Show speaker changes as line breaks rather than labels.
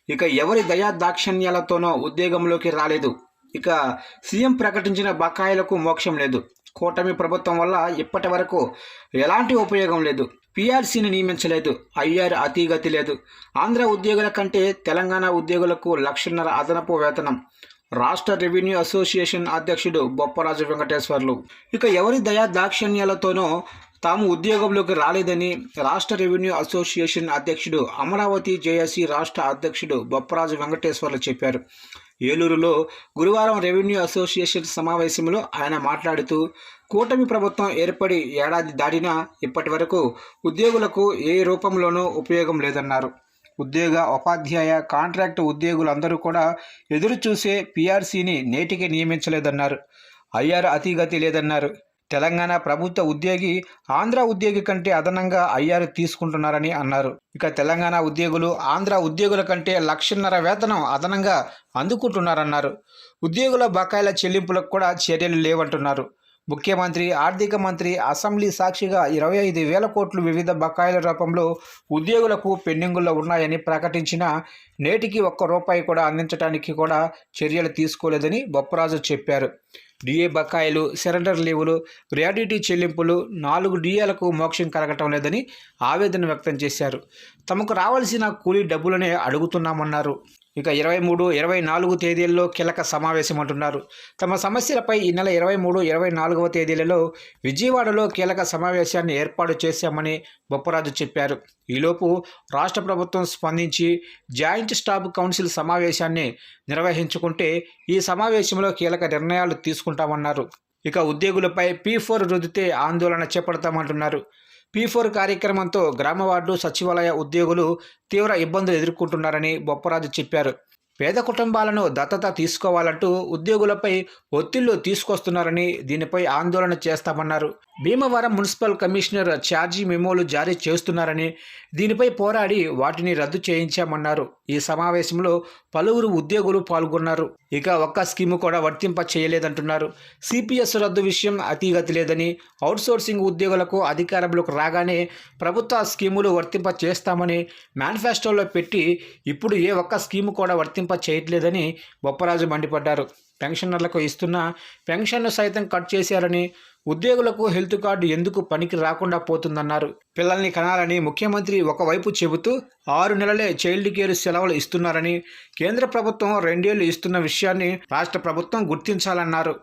ఇక ఎవరి దయా దాక్షణ్యాలతోనో ఉద్యోగంలోకి రాలేదు. ఇక సీఎం ప్రకటించిన బకాయిలకు మోక్షం లేదు. కూటమి ప్రభుత్వం వల్ల ఇప్పటి వరకు ఎలాంటి ఉపయోగం లేదు. పీఆర్సీని నియమించలేదు. ఐఆర్ అతీగతి లేదు. ఆంధ్ర ఉద్యోగుల కంటే తెలంగాణ ఉద్యోగులకు 1,50,000 అదనపు వేతనం. రాష్ట్ర రెవెన్యూ అసోసియేషన్ అధ్యక్షుడు బొప్పరాజు వెంకటేశ్వర్లు. ఇక ఎవరి దయా దాక్షణ్యాలతోనో తాము ఉద్యోగంలోకి రాలేదని రాష్ట్ర రెవెన్యూ అసోసియేషన్ అధ్యక్షుడు, అమరావతి జేఏసీ రాష్ట్ర అధ్యక్షుడు బొప్పరాజు వెంకటేశ్వర్లు చెప్పారు. ఏలూరులో గురువారం రెవెన్యూ అసోసియేషన్ సమావేశంలో ఆయన మాట్లాడుతూ, కూటమి ప్రభుత్వం ఏర్పడి ఏడాది దాటినా ఇప్పటి వరకు ఉద్యోగులకు ఏ రూపంలోనూ ఉపయోగం లేదన్నారు. ఉద్యోగ, ఉపాధ్యాయ, కాంట్రాక్టు ఉద్యోగులందరూ కూడా ఎదురు చూసే పీఆర్సీని నేటికి నియమించలేదన్నారు. ఐఆర్ అతీగతి లేదన్నారు. తెలంగాణ ప్రభుత్వ ఉద్యోగి ఆంధ్ర ఉద్యోగి కంటే అదనంగా ఐఆర్ తీసుకుంటున్నారని అన్నారు. ఇక తెలంగాణ ఉద్యోగులు ఆంధ్ర ఉద్యోగుల కంటే 1,50,000 వేతనం అదనంగా అందుకుంటున్నారన్నారు. ఉద్యోగుల బకాయిల చెల్లింపులకు కూడా చర్యలు లేవంటున్నారు. ముఖ్యమంత్రి, ఆర్థిక మంత్రి అసెంబ్లీ సాక్షిగా 25,000 కోట్లు వివిధ బకాయిల రూపంలో ఉద్యోగులకు పెండింగుల్లో ఉన్నాయని ప్రకటించినా నేటికి ₹1 కూడా అందించడానికి కూడా చర్యలు తీసుకోలేదని బొప్పరాజు చెప్పారు. డిఏ బకాయిలు, సరెండర్ లీవులు, గ్రాడ్యుటీ చెల్లింపులు, 4 డిఏలకు మోక్షం కలగటం లేదని ఆవేదన వ్యక్తం చేశారు. తమకు రావాల్సిన కూలీ డబ్బులనే అడుగుతున్నామన్నారు. ఇక 23, 24 తేదీల్లో కీలక సమావేశం అంటున్నారు. తమ సమస్యలపై ఈ నెల 23, 24వ తేదీలలో విజయవాడలో కీలక సమావేశాన్ని ఏర్పాటు చేశామని బొప్పరాజు చెప్పారు. ఈలోపు రాష్ట్ర ప్రభుత్వం స్పందించి జాయింట్ స్టాఫ్ కౌన్సిల్ సమావేశాన్ని నిర్వహించుకుంటే ఈ సమావేశంలో కీలక నిర్ణయాలు తీసుకుంటామన్నారు. ఇక ఉద్యోగులపై P4 రుద్దితే ఆందోళన చేపడతామంటున్నారు. P4 కార్యక్రమంతో గ్రామ వార్డు, సచివాలయ ఉద్యోగులు తీవ్ర ఇబ్బందులు ఎదుర్కొంటున్నారని బొప్పరాజు చెప్పారు. పేద కుటుంబాలను దత్తత తీసుకోవాలంటూ ఉద్యోగులపై ఒత్తిళ్లు తీసుకొస్తున్నారని, దీనిపై ఆందోళన చేస్తామన్నారు. భీమవరం మున్సిపల్ కమిషనర్ ఛార్జీ మెమోలు జారీ చేస్తున్నారని, దీనిపై పోరాడి వాటిని రద్దు చేయించామన్నారు. ఈ సమావేశంలో పలువురు ఉద్యోగులు పాల్గొన్నారు. ఇక ఒక్క స్కీము కూడా వర్తింప చేయలేదంటున్నారు. సిపిఎస్ రద్దు విషయం అతీగతి లేదని, అవుట్సోర్సింగ్ ఉద్యోగులకు అధికారంలోకి రాగానే ప్రభుత్వ స్కీములు వర్తింప చేస్తామని మేనిఫెస్టోలో పెట్టి ఇప్పుడు ఏ ఒక్క స్కీము కూడా వర్తింప చేయట్లేదని బొప్పరాజు మండిపడ్డారు. పెన్షనర్లకు ఇస్తున్న పెన్షన్ను సైతం కట్ చేశారని, ఉద్యోగులకు హెల్త్ కార్డు ఎందుకు పనికి రాకుండా పోతుందన్నారు. పిల్లల్ని కనాలని ముఖ్యమంత్రి ఒకవైపు చెబుతూ 6 నెలలే చైల్డ్ కేర్ సెలవులు ఇస్తున్నారని, కేంద్ర ప్రభుత్వం 2 ఏళ్లు ఇస్తున్న విషయాన్ని రాష్ట్ర ప్రభుత్వం గుర్తించాలన్నారు.